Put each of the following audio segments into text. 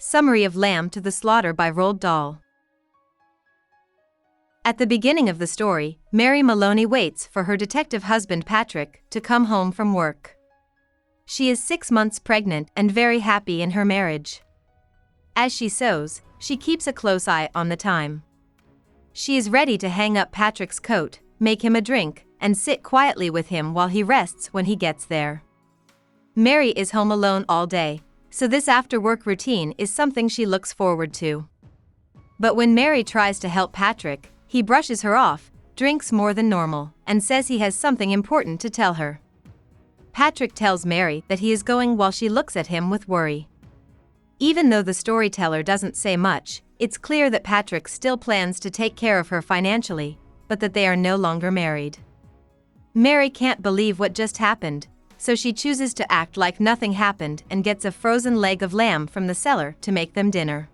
Summary of Lamb to the Slaughter by Roald Dahl. At the beginning of the story, Mary Maloney waits for her detective husband Patrick to come home from work. She is 6 months pregnant and very happy in her marriage. As she sews, she keeps a close eye on the time. She is ready to hang up Patrick's coat, make him a drink, and sit quietly with him while he rests when he gets there. Mary is home alone all day, so this after-work routine is something she looks forward to. But when Mary tries to help Patrick, he brushes her off, drinks more than normal, and says he has something important to tell her. Patrick tells Mary that he is going while she looks at him with worry. Even though the storyteller doesn't say much, it's clear that Patrick still plans to take care of her financially, but that they are no longer married. Mary can't believe what just happened, so she chooses to act like nothing happened and gets a frozen leg of lamb from the cellar to make them dinner.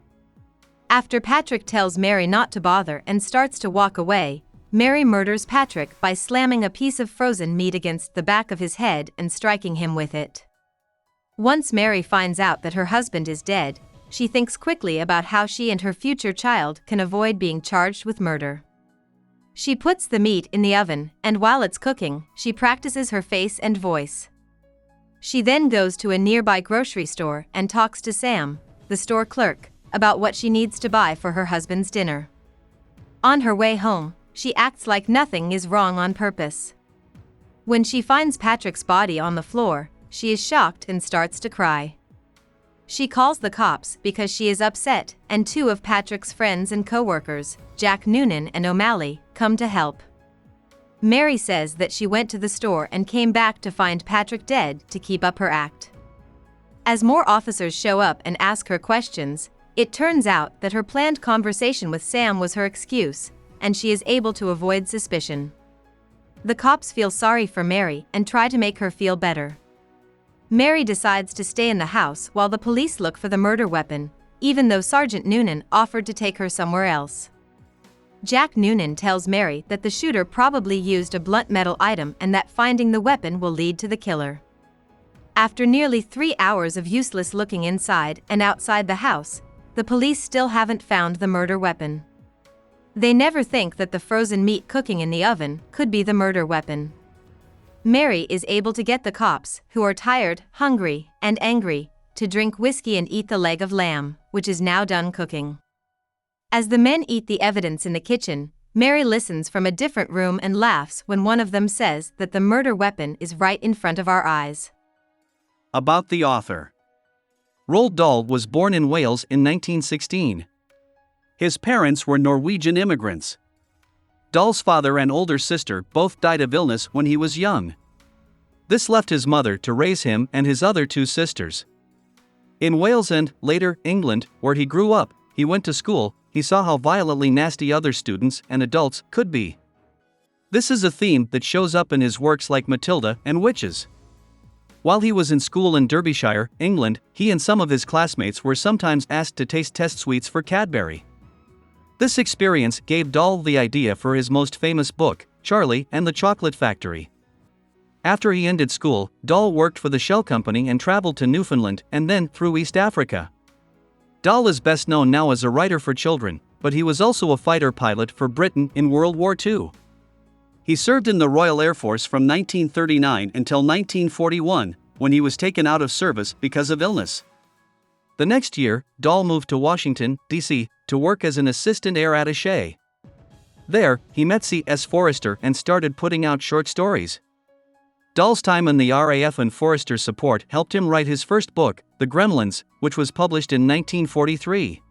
After Patrick tells Mary not to bother and starts to walk away, Mary murders Patrick by slamming a piece of frozen meat against the back of his head and striking him with it. Once Mary finds out that her husband is dead, she thinks quickly about how she and her future child can avoid being charged with murder. She puts the meat in the oven, and while it's cooking, she practices her face and voice. She then goes to a nearby grocery store and talks to Sam, the store clerk, about what she needs to buy for her husband's dinner. On her way home, she acts like nothing is wrong on purpose. When she finds Patrick's body on the floor, she is shocked and starts to cry. She calls the cops because she is upset, and 2 of Patrick's friends and co-workers, Jack Noonan and O'Malley, come to help. Mary says that she went to the store and came back to find Patrick dead to keep up her act. As more officers show up and ask her questions, it turns out that her planned conversation with Sam was her excuse, and she is able to avoid suspicion. The cops feel sorry for Mary and try to make her feel better. Mary decides to stay in the house while the police look for the murder weapon, even though Sergeant Noonan offered to take her somewhere else. Jack Noonan tells Mary that the shooter probably used a blunt metal item and that finding the weapon will lead to the killer. After nearly 3 hours of useless looking inside and outside the house, the police still haven't found the murder weapon. They never think that the frozen meat cooking in the oven could be the murder weapon. Mary is able to get the cops, who are tired, hungry, and angry, to drink whiskey and eat the leg of lamb, which is now done cooking. As the men eat the evidence in the kitchen, Mary listens from a different room and laughs when one of them says that the murder weapon is right in front of our eyes. About the author. Roald Dahl was born in Wales in 1916. His parents were Norwegian immigrants. Dahl's father and older sister both died of illness when he was young. This left his mother to raise him and his other 2 sisters. In Wales and, later, England, where he grew up, he went to school. He saw how violently nasty other students and adults could be. This is a theme that shows up in his works like Matilda and Witches. While he was in school in Derbyshire, England, he and some of his classmates were sometimes asked to taste test sweets for Cadbury. This experience gave Dahl the idea for his most famous book, Charlie and the Chocolate Factory. After he ended school, Dahl worked for the Shell Company and traveled to Newfoundland and then through East Africa. Dahl is best known now as a writer for children, but he was also a fighter pilot for Britain in World War II. He served in the Royal Air Force from 1939 until 1941, when he was taken out of service because of illness. The next year, Dahl moved to Washington, D.C., to work as an assistant air attaché. There, he met C.S. Forester and started putting out short stories. Dahl's time in the RAF and Forester's support helped him write his first book, The Gremlins, which was published in 1943.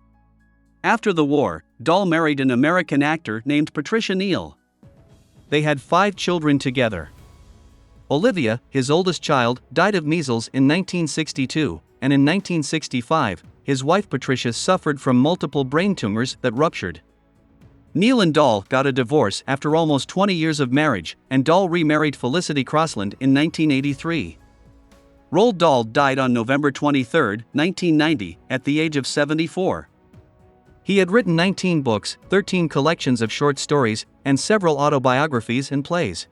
After the war, Dahl married an American actor named Patricia Neal. They had 5 children together. Olivia, his oldest child, died of measles in 1962, and in 1965, his wife Patricia suffered from multiple brain tumors that ruptured. Neal and Dahl got a divorce after almost 20 years of marriage, and Dahl remarried Felicity Crossland in 1983. Roald Dahl died on November 23, 1990, at the age of 74. He had written 19 books, 13 collections of short stories, and several autobiographies and plays.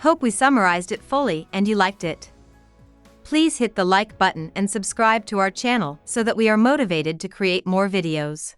Hope we summarized it fully and you liked it. Please hit the like button and subscribe to our channel so that we are motivated to create more videos.